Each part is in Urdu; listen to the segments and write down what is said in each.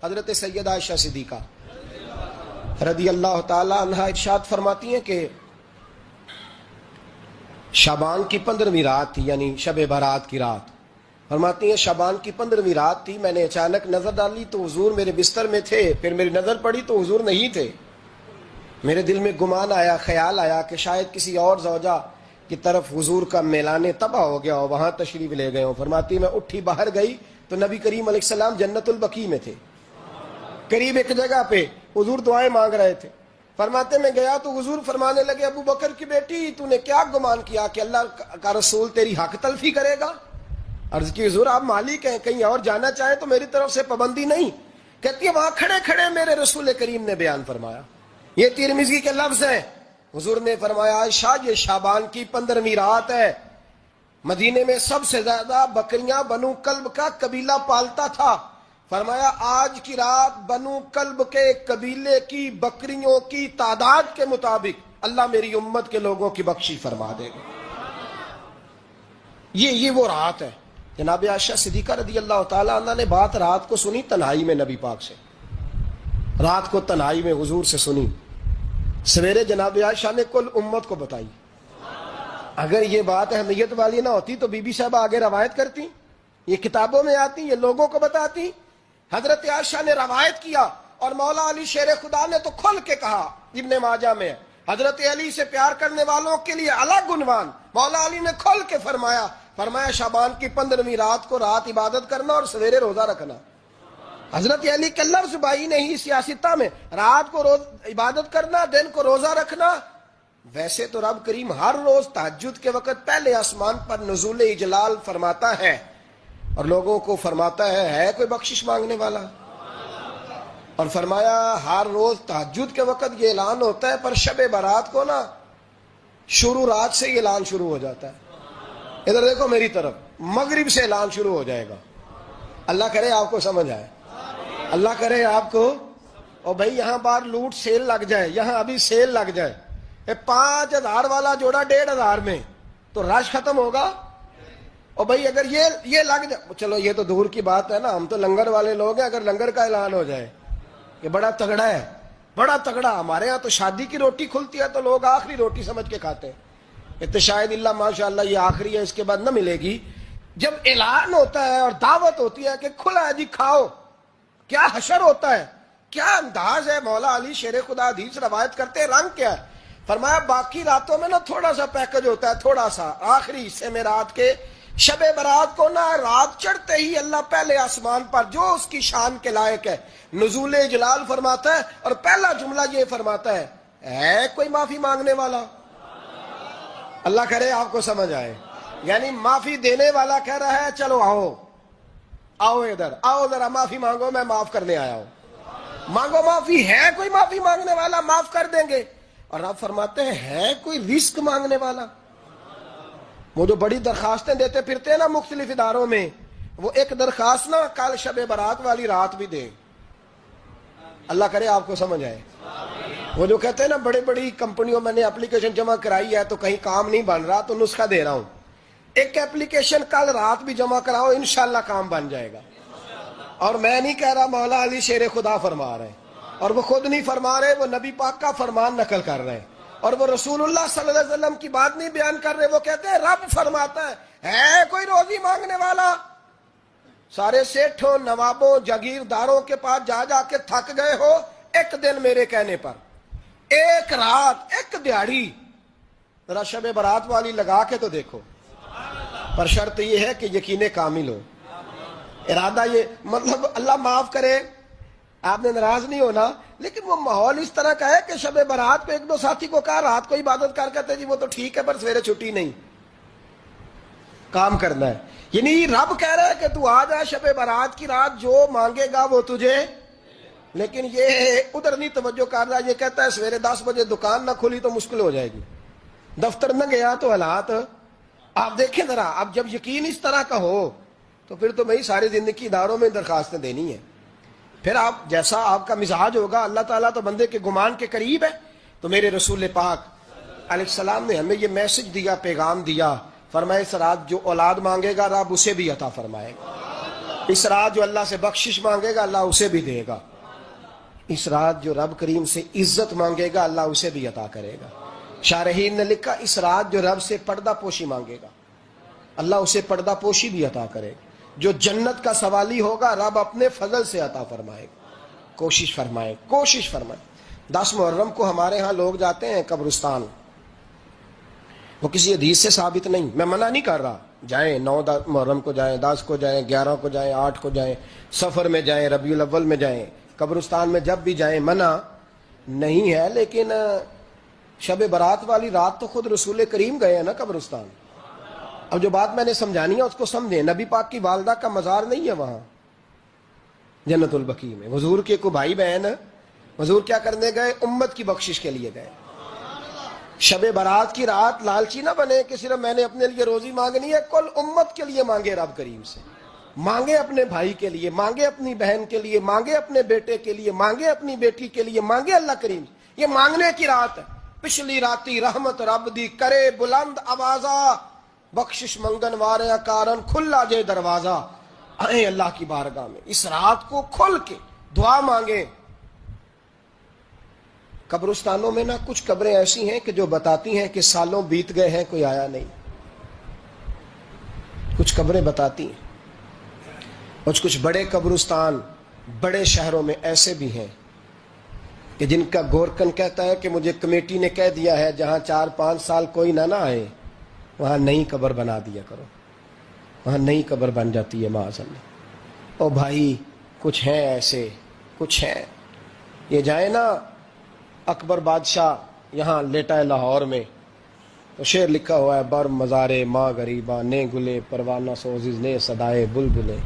حضرت سیدہ عائشہ صدیقہ رضی اللہ تعالی عنہ ارشاد فرماتی ہیں کہ شعبان کی 15ویں رات تھی، یعنی شب برات کی رات. فرماتی ہیں شعبان کی 15ویں رات تھی، میں نے اچانک نظر ڈالی تو حضور میرے بستر میں تھے. پھر میری نظر پڑی تو حضور نہیں تھے. میرے دل میں گمان آیا، خیال آیا کہ شاید کسی اور زوجہ کی طرف حضور کا میلان تباہ ہو گیا ہو، وہاں تشریف لے گئے ہوں. فرماتی میں اٹھی باہر گئی تو نبی کریم علیہ السلام جنت البقیع میں تھے، قریب ایک جگہ پہ حضور دعائیں مانگ رہے تھے. فرماتے میں گیا تو حضور فرمانے لگے ابو بکر کی بیٹی تو نے کیا گمان کیا کہ اللہ کا رسول تیری حق تلفی کرے گا؟ عرض کی حضور آپ مالک ہیں، کہیں اور جانا چاہیں تو میری طرف سے پابندی نہیں. کہتی ہے وہاں کھڑے کھڑے میرے رسول کریم نے بیان فرمایا، یہ ترمذی کے لفظ ہیں. حضور نے فرمایا عائشہ یہ شعبان کی 15ویں رات ہے، مدینے میں سب سے زیادہ بکریاں بنو کلب کا قبیلہ پالتا تھا. فرمایا آج کی رات بنو کلب کے قبیلے کی بکریوں کی تعداد کے مطابق اللہ میری امت کے لوگوں کی بخشی فرما دے گا. یہ وہ رات ہے. جناب عائشہ صدیقہ رضی اللہ تعالی عنہ نے بات رات کو سنی تنہائی میں نبی پاک سے، رات کو تنہائی میں حضور سے سنی. سویرے جناب عائشہ نے کل امت کو بتائی. اگر یہ بات اہمیت والی نہ ہوتی تو بی بی صاحبہ آگے روایت کرتی، یہ کتابوں میں آتی، یہ لوگوں کو بتاتی. حضرت عائشہ نے روایت کیا اور مولا علی شیر خدا نے تو کھل کے کہا، ابن ماجہ میں حضرت علی سے پیار کرنے والوں کے لیے الگ عنوان. مولا علی نے کھل کے فرمایا شعبان کی 15ویں رات کو رات عبادت کرنا اور سویرے روزہ رکھنا. حضرت علی کے لفظ بائی نہیں سیاستہ میں، رات کو روز عبادت کرنا، دن کو روزہ رکھنا. ویسے تو رب کریم ہر روز تہجد کے وقت پہلے آسمان پر نزول اجلال فرماتا ہے اور لوگوں کو فرماتا ہے کوئی بخشش مانگنے والا؟ اور فرمایا ہر روز تہجد کے وقت یہ اعلان ہوتا ہے، پر شب برات کو نا شروع رات سے یہ اعلان شروع ہو جاتا ہے. ادھر دیکھو میری طرف، مغرب سے اعلان شروع ہو جائے گا. اللہ کرے آپ کو سمجھ آئے، اللہ کرے آپ کو. اور بھائی یہاں باہر لوٹ سیل لگ جائے، یہاں ابھی سیل لگ جائے 5000 والا جوڑا 1500 میں، تو رش ختم ہوگا. اور بھائی اگر یہ لگ جائے، چلو یہ تو دور کی بات ہے نا، ہم تو لنگر والے لوگ ہیں. اگر لنگر کا اعلان ہو جائے یہ بڑا تگڑا ہے، بڑا تگڑا. ہمارے ہاں تو شادی کی روٹی کھلتی ہے تو لوگ آخری روٹی سمجھ کے کھاتے ہیں. تو شاید اللہ ماشاءاللہ یہ آخری ہے، اس کے بعد نہ ملے گی. جب اعلان ہوتا ہے اور دعوت ہوتی ہے کہ کھلا ہے جی کھاؤ، کیا حشر ہوتا ہے، کیا انداز ہے. مولا علی شیر خدا حدیث روایت کرتے ہیں، رنگ کیا ہے. فرمایا باقی راتوں میں نا تھوڑا سا پیکج ہوتا ہے، تھوڑا سا. آخری حصے میں رات کے شب برات کو نا رات چڑھتے ہی اللہ پہلے آسمان پر جو اس کی شان کے لائق ہے نزول جلال فرماتا ہے، اور پہلا جملہ یہ فرماتا ہے کوئی معافی مانگنے والا؟ اللہ کرے آپ کو سمجھ آئے. یعنی معافی دینے والا کہہ رہا ہے چلو آؤ ادھر آؤ ذرا معافی مانگو، میں معاف کرنے آیا ہوں. مانگو معافی. ہے کوئی معافی مانگنے والا؟ معاف کر دیں گے. اور آپ فرماتے ہیں ہے کوئی رزق مانگنے والا؟ وہ جو بڑی درخواستیں دیتے پھرتے ہیں نا مختلف اداروں میں، وہ ایک درخواست نا کل شب برات والی رات بھی دیں. اللہ کرے آپ کو سمجھ آئے. وہ جو کہتے ہیں نا بڑی بڑی کمپنیوں میں نے اپلیکیشن جمع کرائی ہے تو کہیں کام نہیں بن رہا تو نسخہ دے رہا ہوں، ایک اپلیکیشن کل رات بھی جمع کراؤ انشاءاللہ کام بن جائے گا. اور میں نہیں کہہ رہا، مولا علی شیر خدا فرما رہے ہیں، اور وہ خود نہیں فرما رہے، وہ نبی پاک کا فرمان نقل کر رہے ہیں، اور وہ رسول اللہ صلی اللہ علیہ وسلم کی بات نہیں بیان کر رہے. وہ کہتے ہیں رب فرماتا ہے کوئی روزی مانگنے والا؟ سارے سیٹھوں نوابوں جاگیرداروں کے پاس جا جا کے تھک گئے ہو، ایک دن میرے کہنے پر، ایک رات، ایک دیہڑی ذرا شب برات والی لگا کے تو دیکھو. پر شرط یہ ہے کہ یقین کامل ہو، ارادہ یہ مطلب اللہ معاف کرے آپ نے ناراض نہیں ہونا، لیکن وہ ماحول اس طرح کا ہے کہ شب برات کو ایک دو ساتھی کو کہا رات کو عبادت کر کہتے جی وہ تو ٹھیک ہے پر سویرے چھٹی نہیں، کام کرنا ہے. یعنی رب کہہ رہا ہے کہ تو آ جا شب برات کی رات، جو مانگے گا وہ تجھے. لیکن یہ ادھر نہیں توجہ کر رہا، یہ کہتا ہے سویرے 10 بجے دکان نہ کھلی تو مشکل ہو جائے گی، دفتر نہ گیا تو حالات. آپ دیکھیں ذرا، اب جب یقین اس طرح کا ہو تو پھر تو میں ساری زندگی اداروں میں درخواستیں دینی ہیں. پھر آپ جیسا آپ کا مزاج ہوگا، اللہ تعالیٰ تو بندے کے گمان کے قریب ہے. تو میرے رسول پاک علیہ السلام نے ہمیں یہ میسج دیا، پیغام دیا، فرمائے اس رات جو اولاد مانگے گا رب اسے بھی عطا فرمائے گا. اس رات جو اللہ سے بخشش مانگے گا اللہ اسے بھی دے گا. اس رات جو رب کریم سے عزت مانگے گا اللہ اسے بھی عطا کرے گا. شارحین نے لکھا اس رات جو رب سے پردہ پوشی مانگے گا اللہ اسے پردہ پوشی بھی عطا کرے گا. جو جنت کا سوالی ہوگا رب اپنے فضل سے عطا فرمائے گا. کوشش فرمائے. 10 محرم کو ہمارے ہاں لوگ جاتے ہیں قبرستان. وہ کسی حدیث سے ثابت نہیں, میں منع نہیں کر رہا, جائیں 9 محرم کو جائیں, 10 کو جائیں, 11 کو جائیں, 8 کو جائیں, سفر میں جائیں, ربیع الاول میں جائیں, قبرستان میں جب بھی جائیں, منع نہیں ہے. لیکن شب برات والی رات تو خود رسول کریم گئے ہیں نا قبرستان. اب جو بات میں نے سمجھانی ہے اس کو سمجھیں. نبی پاک کی والدہ کا مزار نہیں ہے وہاں جنت البقیع میں. حضور کے کو بھائی بہن, حضور کیا کرنے گئے؟ امت کی بخشش کے لیے گئے. شب برات کی رات لالچی نہ بنے کہ صرف میں نے اپنے لیے روزی مانگنی ہے, کل امت کے لیے مانگے رب کریم سے. مانگے اپنے بھائی کے لیے, مانگے اپنی بہن کے لیے, مانگے اپنے بیٹے کے لیے, مانگے اپنی بیٹی کے لیے, مانگے اللہ کریم سے. یہ مانگنے کی رات ہے. پچھلی راتی رحمت رب دی کرے بلند آوازہ, بخشش منگن وارے کارن کھلا جے دروازہ. آئیں اللہ کی بارگاہ میں اس رات کو کھل کے دعا مانگے. قبرستانوں میں نا کچھ قبریں ایسی ہیں کہ جو بتاتی ہیں کہ سالوں بیت گئے ہیں کوئی آیا نہیں. کچھ قبریں بتاتی ہیں. اور کچھ بڑے قبرستان بڑے شہروں میں ایسے بھی ہیں کہ جن کا گورکن کہتا ہے کہ مجھے کمیٹی نے کہہ دیا ہے جہاں 4-5 سال کوئی نہ آئے وہاں نئی قبر بنا دیا کرو. وہاں نئی قبر بن جاتی ہے معاذ اللہ. او بھائی کچھ ہیں ایسے, کچھ ہیں. یہ جائے نا اکبر بادشاہ یہاں لیٹا ہے لاہور میں, تو شعر لکھا ہوا ہے بر مزارے ماں غریباں نے گلے پروانہ سوزز نے صدائے بلبلے.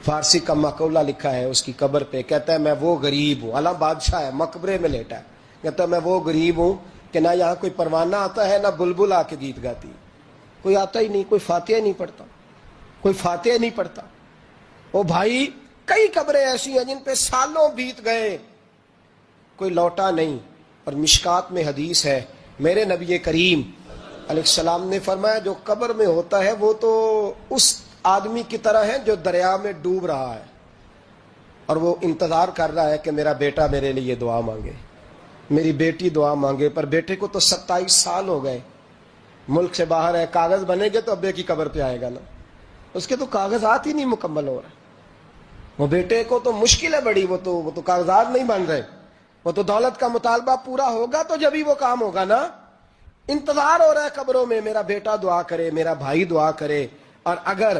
فارسی کا مقولہ لکھا ہے اس کی قبر پہ, کہتا ہے میں وہ غریب ہوں. اعلیٰ بادشاہ ہے مقبرے میں لیٹا ہے, کہتا ہے میں وہ غریب ہوں کہ نہ یہاں کوئی پروانہ آتا ہے نہ بلبل آ کے گیت گاتی. کوئی آتا ہی نہیں, کوئی فاتحہ نہیں پڑھتا, کوئی فاتحہ نہیں پڑھتا. او بھائی کئی قبریں ایسی ہیں جن پہ سالوں بیت گئے کوئی لوٹا نہیں. اور مشکات میں حدیث ہے میرے نبی کریم علیہ السلام نے فرمایا جو قبر میں ہوتا ہے وہ تو اس آدمی کی طرح ہے جو دریا میں ڈوب رہا ہے اور وہ انتظار کر رہا ہے کہ میرا بیٹا میرے لیے دعا مانگے, میری بیٹی دعا مانگے. پر بیٹے کو تو 27 سال ہو گئے, ملک سے باہر ہے. کاغذ بنے گے تو ابے کی قبر پہ آئے گا نا, اس کے تو کاغذات ہی نہیں مکمل ہو رہے. وہ بیٹے کو تو مشکل ہے بڑی, وہ تو کاغذات نہیں بن رہے. وہ تو دولت کا مطالبہ پورا ہوگا تو جب ہی وہ کام ہوگا نا. انتظار ہو رہا ہے قبروں میں میرا بیٹا دعا کرے, میرا بھائی دعا کرے. اور اگر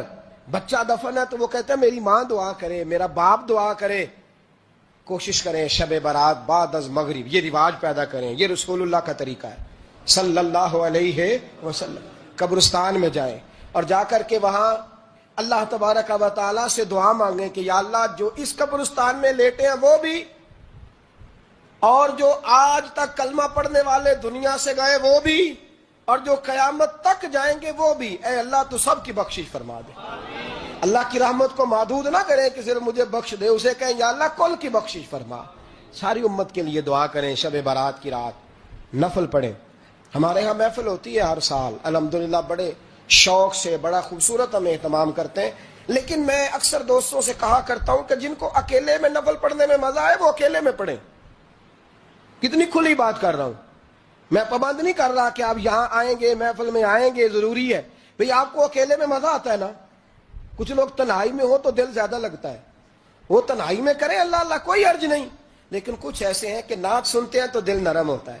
بچہ دفن ہے تو وہ کہتا ہے میری ماں دعا کرے, میرا باپ دعا کرے. کوشش کریں شب برات بعد از مغرب یہ رواج پیدا کریں. یہ رسول اللہ کا طریقہ ہے صلی اللہ علیہ وسلم. قبرستان میں جائیں اور جا کر کے وہاں اللہ تبارک و تعالیٰ سے دعا مانگیں کہ یا اللہ جو اس قبرستان میں لیٹے ہیں وہ بھی, اور جو آج تک کلمہ پڑھنے والے دنیا سے گئے وہ بھی, اور جو قیامت تک جائیں گے وہ بھی. اے اللہ تو سب کی بخشش فرما دے. اللہ کی رحمت کو محدود نہ کریں کہ صرف مجھے بخش دے, اسے کہیں یا اللہ کل کی بخشش فرما. ساری امت کے لیے دعا کریں. شب برات کی رات نفل پڑھیں. ہمارے ہاں محفل ہوتی ہے ہر سال الحمدللہ, بڑے شوق سے بڑا خوبصورت ہم اہتمام کرتے ہیں. لیکن میں اکثر دوستوں سے کہا کرتا ہوں کہ جن کو اکیلے میں نفل پڑھنے میں مزہ آئے وہ اکیلے میں پڑھیں. کتنی کھلی بات کر رہا ہوں. میں پابند نہیں کر رہا کہ آپ یہاں آئیں گے محفل میں آئیں گے ضروری ہے. بھئی آپ کو اکیلے میں مزہ آتا ہے نا. کچھ لوگ تنہائی میں ہو تو دل زیادہ لگتا ہے, وہ تنہائی میں کریں اللہ اللہ کوئی عرض نہیں. لیکن کچھ ایسے ہیں کہ نعت سنتے ہیں تو دل نرم ہوتا ہے,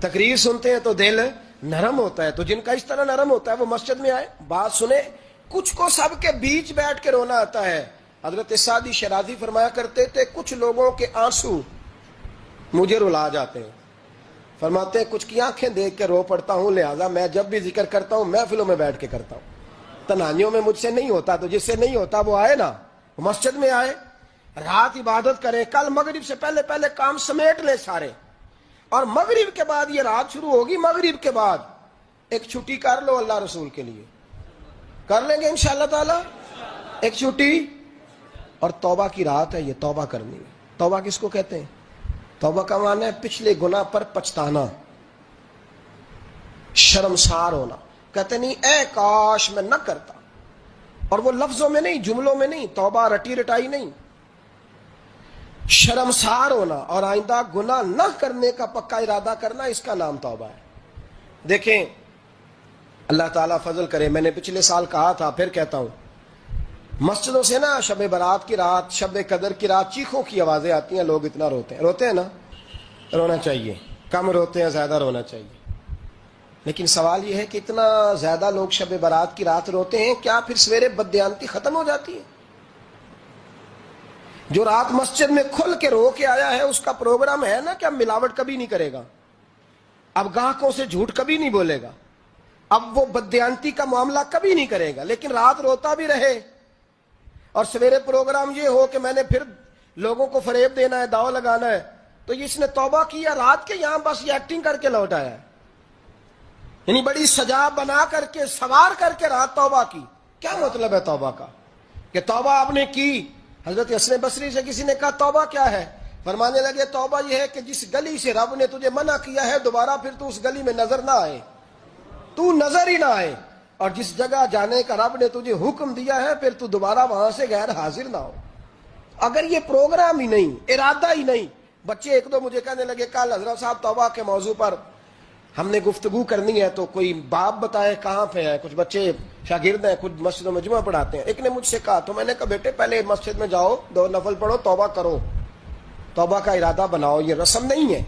تقریر سنتے ہیں تو دل نرم ہوتا ہے. تو جن کا اس طرح نرم ہوتا ہے وہ مسجد میں آئے بات سنیں. کچھ کو سب کے بیچ بیٹھ کے رونا آتا ہے. حضرت سعدی شیرازی فرمایا کرتے تھے کچھ لوگوں کے آنسو مجھے رلا جاتے ہیں. فرماتے ہیں کچھ کی آنکھیں دیکھ کے رو پڑتا ہوں, لہذا میں جب بھی ذکر کرتا ہوں محفلوں میں بیٹھ کے کرتا ہوں. تنہائیوں میں مجھ سے نہیں ہوتا, تو جس سے نہیں ہوتا وہ آئے نا, مسجد میں آئے, رات عبادت کریں. کل مغرب سے پہلے پہلے کام سمیٹ لیں سارے, اور مغرب کے بعد یہ رات شروع ہوگی. مغرب کے بعد ایک چھٹی کر لو اللہ رسول کے لیے, کر لیں گے انشاءاللہ تعالی ایک چھٹی. اور توبہ کی رات ہے, یہ توبہ کرنی ہے. توبہ کس کو کہتے ہیں؟ توبہ کا معنی ہے پچھلے گناہ پر پچھتانا, شرمسار ہونا. کہتے نہیں اے کاش میں نہ کرتا, اور وہ لفظوں میں نہیں، جملوں میں نہیں، توبہ رٹی رٹائی نہیں، شرمسار ہونا اور آئندہ گناہ نہ کرنے کا پکا ارادہ کرنا، اس کا نام توبہ ہے۔ دیکھیں اللہ تعالیٰ فضل کرے، میں نے پچھلے سال کہا تھا، پھر کہتا ہوں، مسجدوں سے نا شب برات کی رات، شب قدر کی رات چیخوں کی آوازیں آتی ہیں، لوگ اتنا روتے ہیں نا، رونا چاہیے، کم روتے ہیں زیادہ رونا چاہیے، لیکن سوال یہ ہے کہ اتنا زیادہ لوگ شب برات کی رات روتے ہیں، کیا پھر سویرے بددیانتی ختم ہو جاتی ہے؟ جو رات مسجد میں کھل کے رو کے آیا ہے اس کا پروگرام ہے نا کہ اب ملاوٹ کبھی نہیں کرے گا، اب گاہکوں سے جھوٹ کبھی نہیں بولے گا، اب وہ بددیانتی کا معاملہ کبھی نہیں کرے گا، لیکن رات روتا بھی رہے اور سویرے پروگرام یہ ہو کہ میں نے پھر لوگوں کو فریب دینا ہے، داؤ لگانا ہے، تو اس نے توبہ کیا رات کے، یہاں بس یہ ایکٹنگ کر کے لوٹ آیا ہے، یعنی بڑی سجا بنا کر کے سوار کر کے رات توبہ کی۔ کیا مطلب ہے توبہ کا؟ کہ توبہ آپ نے کی۔ حضرت حسن بصری سے کسی نے کہا توبہ کیا ہے؟ فرمانے لگے توبہ یہ ہے کہ جس گلی سے رب نے تجھے منع کیا ہے دوبارہ پھر تو اس گلی میں نظر نہ آئے، تو نظر ہی نہ آئے، اور جس جگہ جانے کا رب نے تجھے حکم دیا ہے پھر تو دوبارہ وہاں سے غیر حاضر نہ ہو۔ اگر یہ پروگرام ہی نہیں، ارادہ ہی نہیں، بچے ایک دو مجھے کہنے لگے کل حضرت صاحب توبہ کے موضوع پر ہم نے گفتگو کرنی ہے تو کوئی باپ بتائے کہاں پہ ہے، کچھ بچے شاگرد ہیں، کچھ مسجدوں میں جمعہ پڑھاتے ہیں، ایک نے مجھ سے کہا، تو میں نے کہا بیٹے پہلے مسجد میں جاؤ، 2 نفل پڑھو، توبہ کرو، توبہ کا ارادہ بناؤ، یہ رسم نہیں ہے۔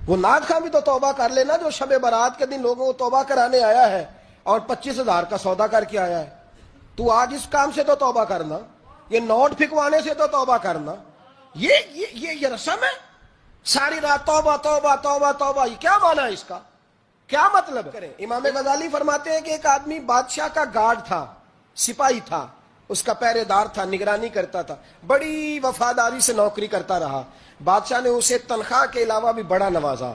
وہ نعت خواں بھی تو توبہ کر لینا جو شب برات کے دن لوگوں کو توبہ کرانے آیا ہے اور 25,000 کا سودا کر کے آیا ہے، تو آج اس کام سے تو توبہ کرنا، یہ نوٹ پھکوانے سے تو توبہ کرنا، یہ رسم ہے؟ ساری رات توبہ توبہ توبہ توبہ، یہ کیا معنی ہے اس کا؟ کیا مطلب کریں؟ امام غزالی فرماتے ہیں کہ ایک آدمی بادشاہ کا گارڈ تھا، سپاہی تھا، اس کا پہرے دار تھا، نگرانی کرتا تھا، بڑی وفاداری سے نوکری کرتا رہا، بادشاہ نے اسے تنخواہ کے علاوہ بھی بڑا نوازا،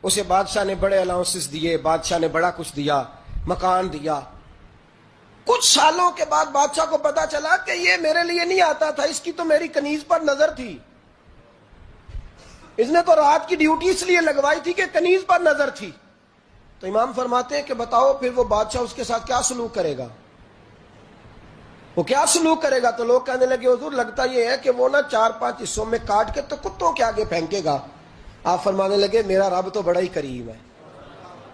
اسے بادشاہ نے بڑے الاؤنسز دیے، بادشاہ نے بڑا کچھ دیا، مکان دیا۔ کچھ سالوں کے بعد بادشاہ کو پتا چلا کہ یہ میرے لیے نہیں آتا تھا، اس کی تو میری کنیز پر نظر تھی، اس نے تو رات کی ڈیوٹی اس لیے لگوائی تھی کہ کنیز پر نظر تھی۔ تو امام فرماتے ہیں کہ بتاؤ پھر وہ بادشاہ اس کے ساتھ کیا سلوک کرے گا؟ وہ کیا سلوک کرے گا؟ تو لوگ کہنے لگے حضور لگتا یہ ہے کہ وہ نا 4-5 حصوں میں کاٹ کے تو کتوں کے آگے پھینکے گا۔ آپ فرمانے لگے میرا رب تو بڑا ہی کریم ہے،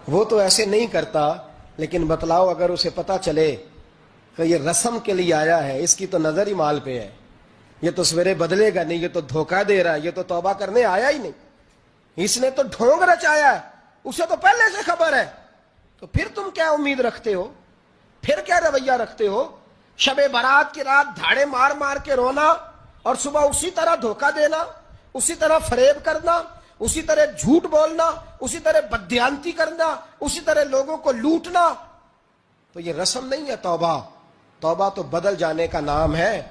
وہ تو ایسے نہیں کرتا، لیکن بتلاؤ اگر اسے پتا چلے کہ یہ رسم کے لیے آیا ہے، اس کی تو نظر ہی مال پہ ہے، یہ تو سویرے بدلے گا نہیں، یہ تو دھوکہ دے رہا ہے، یہ تو توبہ کرنے آیا ہی نہیں، اس نے تو ڈھونگ رچایا ہے، اسے تو پہلے سے خبر ہے، تو پھر تم کیا امید رکھتے ہو؟ پھر کیا رویہ رکھتے ہو؟ شب برات کی رات دھاڑے مار مار کے رونا اور صبح اسی طرح دھوکہ دینا، اسی طرح فریب کرنا، اسی طرح جھوٹ بولنا، اسی طرح بددیانتی کرنا، اسی طرح لوگوں کو لوٹنا، تو یہ رسم نہیں ہے توبہ۔ توبہ تو بدل جانے کا نام ہے،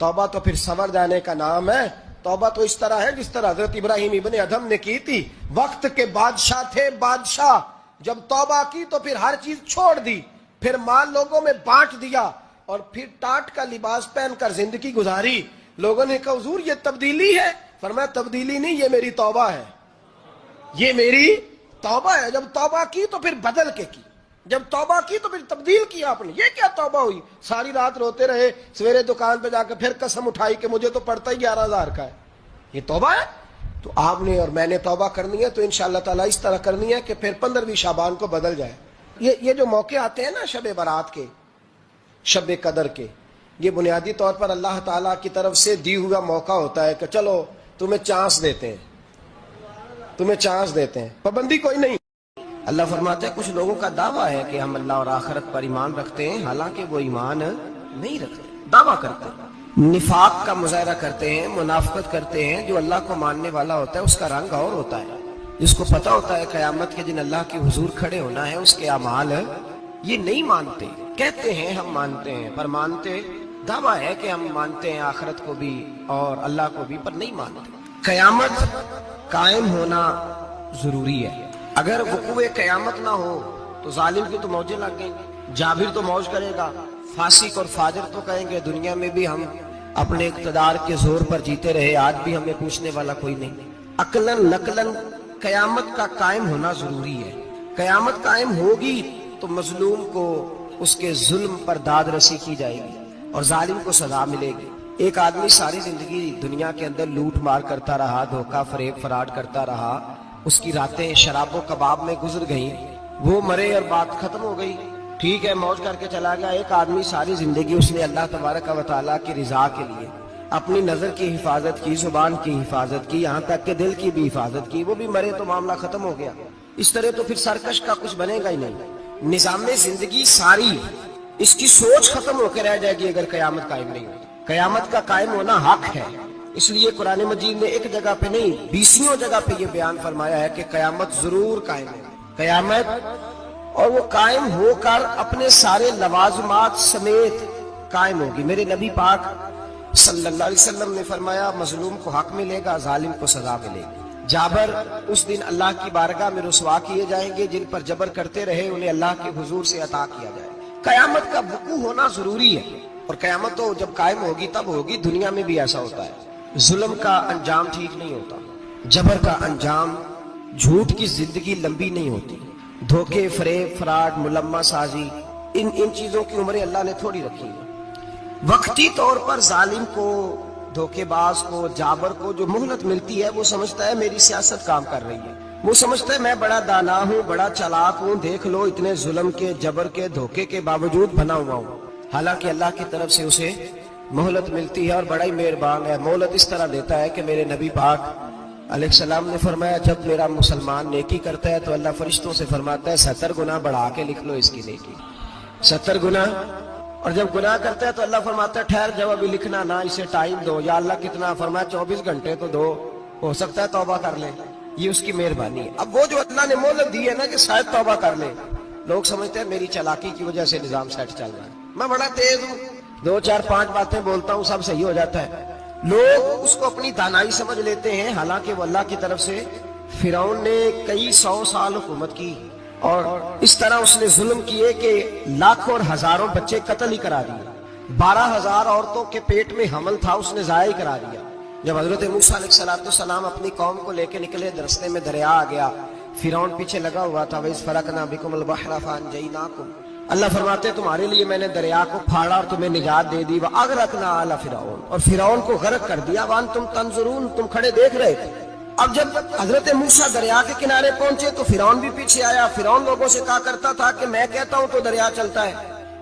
توبہ تو پھر سنور جانے کا نام ہے، توبہ تو اس طرح ہے جس طرح حضرت ابراہیم ابن ادھم نے کی تھی، وقت کے بادشاہ تھے، بادشاہ جب توبہ کی تو پھر ہر چیز چھوڑ دی، پھر مال لوگوں میں بانٹ دیا اور پھر ٹاٹ کا لباس پہن کر زندگی گزاری۔ لوگوں نے کہا حضور یہ تبدیلی ہے؟ فرمایا تبدیلی نہیں، یہ میری توبہ ہے، یہ میری توبہ ہے۔ جب توبہ کی تو پھر بدل کے کی، جب توبہ کی تو پھر تبدیل کیا آپ نے۔ یہ کیا توبہ ہوئی؟ ساری رات روتے رہے، سویرے دکان پہ جا کے پھر قسم اٹھائی کہ مجھے تو پڑتا ہی 11,000 کا ہے، یہ توبہ ہے؟ تو آپ نے اور میں نے توبہ کرنی ہے تو انشاءاللہ تعالیٰ اس طرح کرنی ہے کہ پھر 15ویں شعبان کو بدل جائے۔ یہ جو موقع آتے ہیں نا شب برات کے، شب قدر کے، یہ بنیادی طور پر اللہ تعالیٰ کی طرف سے دی ہوا موقع ہوتا ہے کہ چلو تمہیں چانس دیتے ہیں، پابندی کوئی نہیں۔ اللہ فرماتا ہے کچھ لوگوں کا دعویٰ ہے کہ ہم اللہ اور آخرت پر ایمان رکھتے ہیں، حالانکہ وہ ایمان نہیں رکھتے، دعویٰ کرتے ہیں، نفاق کا مظاہرہ کرتے ہیں، منافقت کرتے ہیں۔ جو اللہ کو ماننے والا ہوتا ہے اس کا رنگ اور ہوتا ہے، جس کو پتہ ہوتا ہے قیامت کے دن اللہ کے حضور کھڑے ہونا ہے، اس کے اعمال یہ نہیں مانتے، کہتے ہیں ہم مانتے ہیں، پر مانتے، دعویٰ ہے کہ ہم مانتے ہیں آخرت کو بھی اور اللہ کو بھی، پر نہیں مانتے۔ قیامت قائم ہونا ضروری ہے، اگر وقوع قیامت نہ ہو تو ظالم کی تو موجیں لگ گئیں، جابر تو موج کرے گا، فاسق اور فاجر تو کہیں گے دنیا میں بھی ہم اپنے اقتدار کے زور پر جیتے رہے، آج بھی ہمیں پوچھنے والا کوئی نہیں۔ عقلاً نقلاً قیامت کا قائم ہونا ضروری ہے، قیامت قائم ہوگی تو مظلوم کو اس کے ظلم پر داد رسی کی جائے گی اور ظالم کو سزا ملے گی۔ ایک آدمی ساری زندگی دنیا کے اندر لوٹ مار کرتا رہا، دھوکہ فریب فراڈ کرتا رہا، اس کی راتیں شراب و کباب میں گزر گئیں، وہ مرے اور بات ختم ہو گئی، ٹھیک ہے موج کر کے چلا گیا۔ ایک آدمی ساری زندگی اس نے اللہ تبارک و تعالیٰ کی رضا کے لیے اپنی نظر کی حفاظت کی، زبان کی حفاظت کی، یہاں تک کہ دل کی بھی حفاظت کی، وہ بھی مرے تو معاملہ ختم ہو گیا۔ اس طرح تو پھر سرکش کا کچھ بنے گا ہی نہیں۔ نظام زندگی ساری اس کی سوچ ختم ہو کے رہ جائے گی اگر قیامت قائم نہیں ہوتی۔ قیامت کا قائم ہونا حق ہے، اس لیے قرآن مجید نے ایک جگہ پہ نہیں 20 جگہ پہ یہ بیان فرمایا ہے کہ قیامت ضرور قائم ہے، قیامت، اور وہ قائم ہو کر اپنے سارے لوازمات سمیت قائم ہوگی۔ میرے نبی پاک صلی اللہ علیہ وسلم نے فرمایا مظلوم کو حق ملے گا، ظالم کو سزا ملے گی۔ جابر اس دن اللہ کی بارگاہ میں رسوا کیے جائیں گے، جن پر جبر کرتے رہے انہیں اللہ کے حضور سے عطا کیا جائے گا۔ قیامت کا وقوع ہونا ضروری ہے، اور قیامت تو جب قائم ہوگی تب ہوگی۔ دنیا میں بھی ایسا ہوتا ہے، ظلم کا انجام ٹھیک نہیں ہوتا، جبر کا انجام، جھوٹ کی زندگی لمبی نہیں ہوتی، دھوکے فریب فراڈ ملمہ سازی، ان چیزوں کی عمریں اللہ نے تھوڑی رکھی ہے۔ وقتی طور پر ظالم کو، دھوکے باز کو، جابر کو جو مہلت ملتی ہے وہ سمجھتا ہے میری سیاست کام کر رہی ہے، وہ سمجھتا ہے میں بڑا دانا ہوں، بڑا چالاک ہوں، دیکھ لو اتنے ظلم کے، جبر کے، دھوکے کے باوجود بنا ہوا ہوں۔ حالانکہ اللہ کی طرف سے اسے مہلت ملتی ہے اور بڑا ہی مہربان ہے۔ مہلت اس طرح دیتا ہے کہ میرے نبی پاک علیہ السلام نے فرمایا جب میرا مسلمان نیکی کرتا ہے تو اللہ فرشتوں سے فرماتا ہے 70 گنا بڑھا کے لکھ لو اس کی نیکی، 70 گنا، اور جب گناہ کرتا ہے تو اللہ فرماتا ہے ٹھہر جب ابھی لکھنا نہ، اسے ٹائم دو۔ یا اللہ کتنا؟ فرمایا 24 گھنٹے تو دو، ہو سکتا ہے توبہ کر لے، یہ اس کی مہربانی ہے۔ اب وہ جو اللہ نے مہلت دی ہے نا کہ شاید توبہ کر لے، لوگ سمجھتے ہیں میری چالاکی کی وجہ سے نظام سیٹ چل رہا ہے، میں بڑا تیز ہوں، 2 4 5 باتیں بولتا ہوں سب صحیح ہو جاتا ہے۔ لوگ اس کو اپنی دانائی سمجھ لیتے ہیں، حالانکہ وہ اللہ کی طرف سے۔ فرعون نے کئی 100 سال حکومت کی اور اس طرح اس نے ظلم کیے کہ لاکھوں اور ہزاروں بچے قتل ہی کرا دیے، 12,000 عورتوں کے پیٹ میں حمل تھا اس نے ضائع کرا دیا۔ جب حضرت موسیٰ علیہ السلام اپنی قوم کو لے کے نکلے، راستے میں دریا آ گیا، فرعون پیچھے لگا ہوا تھا، وَإِذْ فَرَقْنَا بِكُمُ الْبَحْرَ فَأَنْجَيْنَاكُمْ، اللہ فرماتے تمہارے لیے میں نے دریا کو پھاڑا اور تمہیں نجات دے دی، وَأَغْرَقْنَا آلَ فِرْعَوْنَ، اور فرعون کو غرق کر دیا، وَأَنْتُمْ تَنْظُرُونَ، تم کھڑے دیکھ رہے تھے۔ اب جب حضرت موسیٰ دریا کے کنارے پہنچے تو فرعون بھی پیچھے آیا۔ فرعون لوگوں سے کہا کرتا تھا کہ میں کہتا ہوں تو دریا چلتا ہے،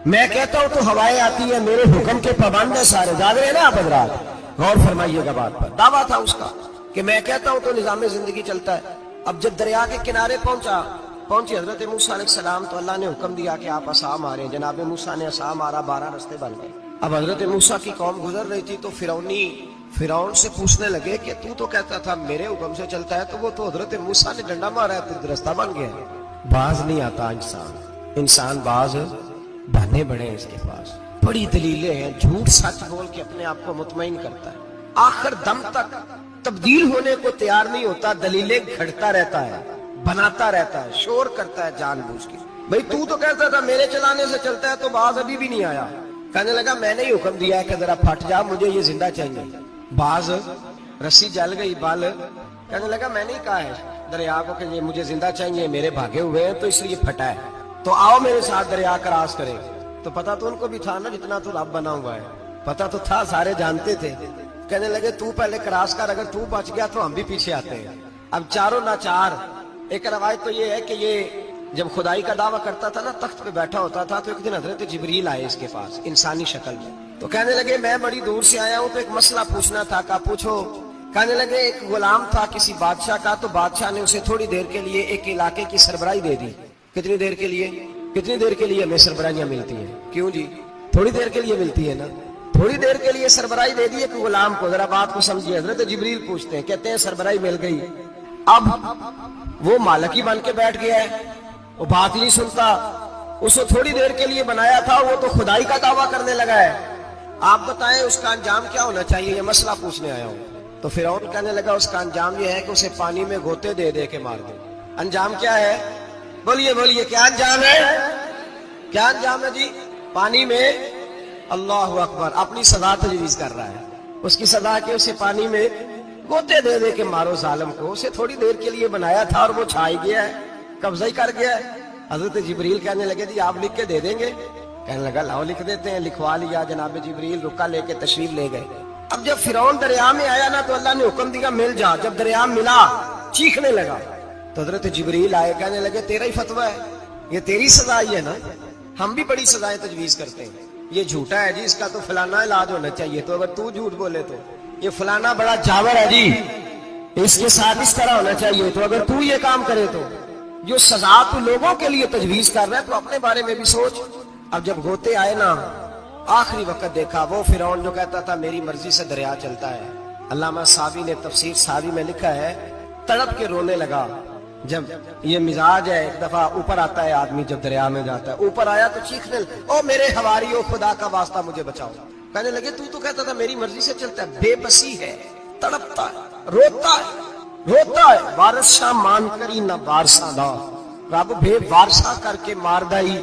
میں کہتا ہوں تو ہوائیں آتی ہیں، میرے حکم کے پابند ہیں سارے۔ جاگ رہے ہیں نا آپ حضرات، غور فرمائیے گا بات پر۔ دعویٰ تھا اس کا کہ میں کہتا ہوں تو نظام زندگی چلتا ہے۔ اب جب دریا کے کنارے پہنچی حضرت موسیٰ علیہ السلام تو اللہ نے حکم دیا کہ آپ عصا ماریں۔ جناب موسیٰ نے عصا مارا، 12 رستے بن گئے۔ اب حضرت موسیٰ کی قوم گزر رہی تھی تو فرعون سے پوچھنے لگے کہ تو کہتا تھا میرے حکم سے چلتا ہے، تو وہ تو حضرت موسیٰ نے ڈنڈا مارا ہے تو رستہ بن گیا ہے۔ باز نہیں آتا انسان باز بہانے بڑے ہیں اس کے پاس، بڑی دلیلیں ہیں، جھوٹ سچ بول کے اپنے آپ کو مطمئن کرتا ہے، آخر دم تک تبدیل ہونے کو تیار نہیں ہوتا، دلیلیں گھڑتا رہتا ہے، بناتا رہتا ہے، شور کرتا ہے جان بوجھ کے۔ بھئی تو کہتا تھا میرے چلانے سے چلتا ہے، تو باز ابھی بھی نہیں آیا، کہنے لگا میں نے ہی حکم دیا ہے کہ ذرا پھٹ جا، مجھے یہ زندہ چاہیے۔ باز رسی جل گئی، بال، کہنے لگا میں نے ہی کہا ہے دریا کو کہ یہ مجھے زندہ چاہیے، میرے بھاگے ہوئے ہیں تو اس لیے پھٹا ہے، تو آؤ میرے ساتھ دریا کراس کرے۔ تو پتا تو ان کو بھی تھا نا جتنا تو رب بنا ہوا ہے، پتا تو تھا، سارے جانتے تھے۔ کہنے لگے تو پہلے کراس کر، اگر تو بچ گیا تو ہم بھی پیچھے آتے ہیں۔ اب چاروں ناچار۔ ایک روایت تو یہ ہے کہ یہ جب خدائی کا دعویٰ کرتا تھا نا، تخت پہ بیٹھا ہوتا تھا، تو ایک دن حضرت جبریل آئے اس کے پاس انسانی شکل میں، تو کہنے لگے میں بڑی دور سے آیا ہوں تو ایک مسئلہ پوچھنا تھا۔ کہا پوچھو۔ کہنے لگے ایک غلام تھا کسی بادشاہ کا، تو بادشاہ نے اسے تھوڑی دیر کے لیے ایک علاقے کی سربراہی دے دی۔ کتنی دیر کے لیے ہمیں سربراہیاں ملتی ہیں؟ کیوں جی؟ تھوڑی دیر کے لیے ملتی ہے نا، تھوڑی دیر کے لیے سربراہی دے دی ایک غلام کو۔ ذرا بات کو سمجھیے، حضرت جبریل پوچھتے ہیں، کہتے ہیں سربراہی مل گئی، اب وہ مالک ہی بن کے بیٹھ گیا ہے، وہ بات ہی نہیں سنتا، اس کو تھوڑی دیر کے لیے بنایا تھا، وہ تو خدائی کا دعویٰ کرنے لگا ہے، آپ بتائیں اس کا انجام کیا ہونا چاہیے؟ یہ مسئلہ پوچھنے آیا ہوں۔ تو فرعون کہنے لگا اس کا انجام یہ ہے کہ اسے پانی میں گوتے دے دے کے مار دے۔ انجام کیا ہے؟ بولیے کیا انجام ہے؟ کیا انجام ہے جی؟ پانی میں، اللہ اکبر، اپنی سزا تجویز کر رہا ہے۔ اس کی سزا کہ اسے پانی میں گوتے دے دے کے مارو ظالم کو۔ اسے تھوڑی دیر کے لیے بنایا تھا اور وہ چھائی گیا ہے، قبضہ ہی کر گیا ہے۔ حضرت جبریل کہنے لگے جی آپ لکھ کے دے دیں گے؟ کہنے لگا لاؤ لکھ دیتے ہیں. لکھوا لیا. جناب جبریل رکا لے کے تشریف لے گئے. اب جب فرعون دریا میں آیا نا تو اللہ نے حکم دیا مل جا. جب دریا ملا چیخنے لگا تو حضرت جبریل آئے, کہنے لگے تیرا ہی فتویٰ ہے, یہ تیری سزا ہی ہے نا, ہم بھی بڑی سزائیں تجویز کرتے ہیں. یہ جھوٹا ہے جی, اس کا تو فلانا علاج ہونا چاہیے, تو اگر تو جھوٹ بولے تو یہ فلانا بڑا جاور ہے جی, اس کے ساتھ اس طرح ہونا چاہیے, تو اگر تو یہ کام کرے تو جو سزا تو لوگوں کے لیے تجویز کر رہا ہے تو اپنے بارے میں بھی سوچ. اب جب ہوتے آئے نا آخری وقت دیکھا وہ فرعون جو کہتا تھا میری مرضی سے دریا چلتا ہے. علامہ صاوی نے تفسیر صاوی میں لکھا ہے تڑپ کے رونے لگا. جب یہ مزاج ہے, ایک دفعہ اوپر آتا ہے آدمی جب دریا میں جاتا ہے, اوپر آیا تو چیخنے او میرے حواریو خدا کا واسطہ مجھے بچاؤ. کہنے لگے تو کہتا تھا میری مرضی سے چلتا ہے. بے بسی ہے, تڑپتا ہے, روتا ہے. وارث شاہ مان کری نہ وارثہ دا, رب بے وارثہ کر کے مار دائی.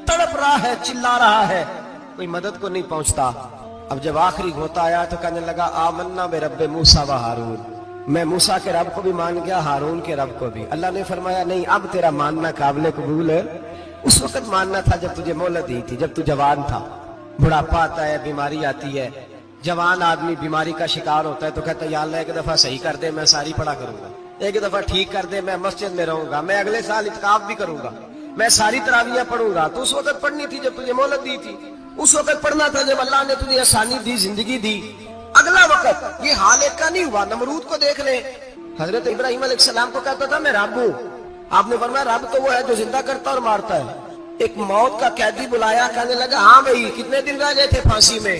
تڑپ رہا ہے, چلا رہا ہے, کوئی مدد کو نہیں پہنچتا. اب جب آخری ہوتا آیا تو کہنے لگا آمنا برب موسیٰ و ہارون, میں موسیٰ کے رب کو بھی مان گیا, ہارون کے رب کو بھی. اللہ نے فرمایا نہیں, اب تیرا ماننا قابل قبول ہے. اس وقت ماننا تھا جب تجھے مہلت دی تھی, جب تو جوان تھا. بڑھاپا آتا ہے, بیماری آتی ہے, جوان آدمی بیماری کا شکار ہوتا ہے تو کہتا ہے یا اللہ ایک دفعہ صحیح کر دے, میں ساری پڑھا کروں گا. ایک دفعہ ٹھیک کر دے, میں مسجد میں رہوں گا, میں اگلے سال اعتکاف بھی کروں گا, میں ساری تراویحیں پڑھوں گا. تو اس وقت پڑھنی تھی جب تجھے مہلت دی تھی, اس وقت پڑھنا تھا جب اللہ نے تجھے آسانی دی, زندگی دی. اگلا وقت یہ حال ایک کا نہیں ہوا. نمرود کو دیکھ لیں, حضرت ابراہیم علیہ السلام کو کہتا تھا میں رب ہوں. آپ نے فرمایا رب تو وہ ہے جو زندہ کرتا اور مارتا ہے. ایک موت کا قیدی بلایا, کہنے لگا ہاں بھائی کتنے دن رہ گئے تھے پھانسی میں؟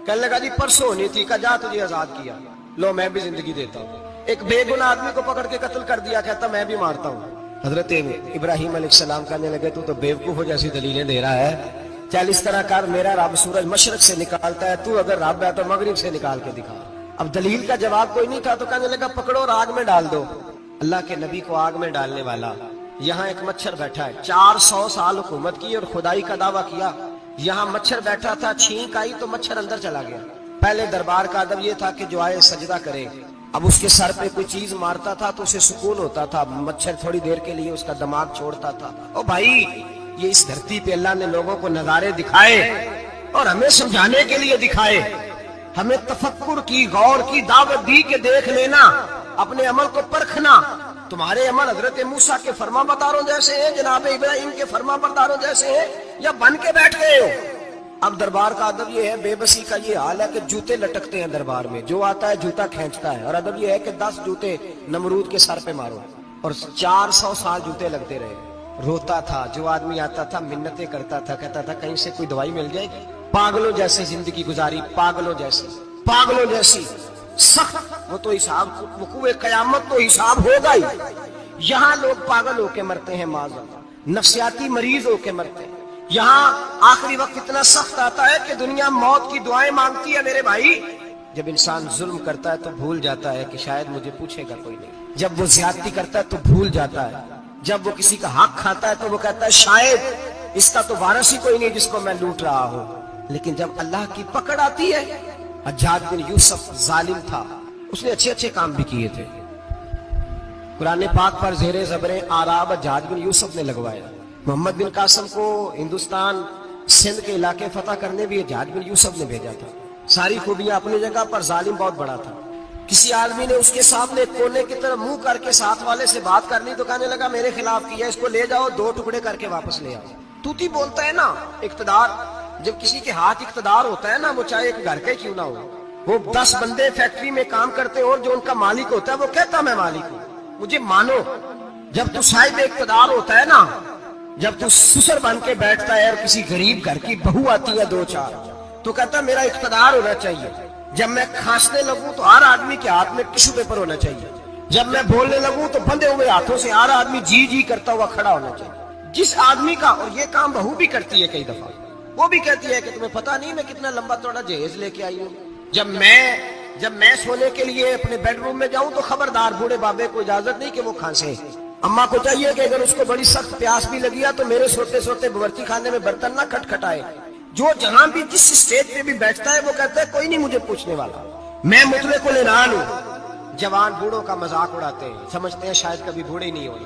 کہنے لگا جی پرسوں ہونی تھی. کہا جا تجھے آزاد کیا, لو میں بھی زندگی دیتا ہوں. ایک بے گناہ آدمی کو پکڑ کے قتل کر دیا, کہتا میں بھی مارتا ہوں. حضرت ابراہیم علیہ السلام کہنے لگے تو بیوقوف جیسی دلیلیں دے رہا ہے, چل اس طرح کر, میرا رب سورج مشرق سے نکالتا ہے, تو اگر رب ہے تو مغرب سے نکال کے دکھا. اب دلیل کا جواب کوئی نہیں تھا تو کہنے لگا پکڑو اور آگ میں ڈال دو. اللہ کے نبی کو آگ میں ڈالنے والا. یہاں ایک مچھر بیٹھا ہے, 400 سال حکومت کی اور خدائی کا دعویٰ کیا. یہاں مچھر بیٹھا تھا, چھینک آئی تو مچھر اندر چلا گیا. پہلے دربار کا ادب یہ تھا کہ جو آئے سجدہ کرے. اب اس کے سر پہ کوئی چیز مارتا تھا تو اسے سکون ہوتا تھا, مچھر تھوڑی دیر کے لیے اس کا دماغ چھوڑتا تھا. او بھائی یہ اس دھرتی پہ اللہ نے لوگوں کو نظارے دکھائے اور ہمیں سمجھانے کے لیے دکھائے, ہمیں تفکر کی, غور کی دعوت دی کہ دیکھ لینا, اپنے عمل کو پرکھنا. تمہارے عمل حضرت موسیٰ کے فرما برداروں جیسے ہیں, جناب ابراہیم کے فرما برداروں جیسے ہیں, یا بن کے بیٹھ گئے ہو؟ اب دربار کا ادب یہ ہے, بے بسی کا یہ حال ہے کہ جوتے لٹکتے ہیں دربار میں, جو آتا ہے جوتا کھینچتا ہے. اور ادب یہ ہے کہ 10 جوتے نمرود کے سر پہ مارو, اور 400 سال جوتے لگتے رہے. روتا تھا, جو آدمی آتا تھا منتیں کرتا تھا, کہتا تھا کہیں سے کوئی دوائی مل جائے گی. پاگلوں جیسی زندگی گزاری, پاگلوں جیسی سخت. وہ تو حساب وقوع قیامت تو حساب ہوگا ہی. یہاں لوگ پاگل ہو کے مرتے ہیں, معذرت نفسیاتی مریض ہو کے مرتے ہیں. یہاں آخری وقت اتنا سخت آتا ہے کہ دنیا موت کی دعائیں مانگتی ہے. میرے بھائی جب انسان ظلم کرتا ہے تو بھول جاتا ہے کہ شاید مجھے پوچھے گا کوئی نہیں. جب وہ زیادتی کرتا ہے تو بھول جاتا ہے. جب وہ کسی کا حق کھاتا ہے تو وہ کہتا ہے شاید اس کا تو وارث ہی کوئی نہیں جس کو میں لوٹ رہا ہوں. لیکن جب اللہ کی پکڑ آتی ہے, حجاج بن یوسف ظالم تھا, اس نے اچھے کام بھی کیے تھے. قرآن پاک پر زیر زبر آراب حجاج بن یوسف نے لگوایا. محمد بن قاسم کو ہندوستان سندھ کے علاقے فتح کرنے بھی حجاج بن یوسف نے بھیجا تھا. ساری خوبیاں اپنی جگہ پر, ظالم بہت بڑا تھا. کسی آدمی نے اس کے سامنے کونے کی طرف منہ کر کے ساتھ والے سے بات کرنی تو کہنے لگا میرے خلاف کیا, اس کو لے جاؤ 2 ٹکڑے کر کے واپس لے آؤ. توتی بولتا ہے نا اقتدار, جب کسی کے ہاتھ اقتدار ہوتا ہے نا, وہ چاہے ایک گھر کے کیوں نہ ہو, وہ 10 بندے فیکٹری میں کام کرتے اور جو ان کا مالک ہوتا ہے وہ کہتا میں مالک ہوں, مجھے مانو. جب تو صاحب اقتدار ہوتا ہے نا, جب تو سسر بن کے بیٹھتا ہے اور کسی غریب گھر کی بہو آتی ہے 2-4 تو کہتا میرا اقتدار ہونا چاہیے. جب میں کھانسنے لگوں تو ہر آدمی کے ہاتھ میں ٹشو پیپر ہونا چاہیے. جب میں بولنے لگوں تو بندھے ہوئے ہاتھوں سے ہر آدمی جی کرتا ہوا کھڑا ہونا چاہیے. جس آدمی کا, اور یہ کام بہو بھی کرتی ہے کئی دفعہ, وہ بھی کہتی ہے کہ تمہیں پتہ نہیں میں کتنا لمبا چوڑا جہیز لے کے آئی ہوں. جب میں سونے کے لیے اپنے بیڈ روم میں جاؤں تو خبردار بوڑھے بابے کو اجازت نہیں کہ وہ کھانسے. اماں کو چاہیے کہ اگر اس کو بڑی سخت پیاس بھی لگی ہے تو میرے سوتے باورچی خانے میں برتن نہ کھٹکھٹائے. جو جہاں بھی جس اسٹیج پہ بھی بیٹھتا ہے وہ کہتا ہے کوئی نہیں مجھے پوچھنے والا, میں مطلق العنان ہوں. جوان بوڑھوں کا مذاق اڑاتے ہیں, سمجھتے ہیں شاید کبھی بوڑھے نہیں ہوئے,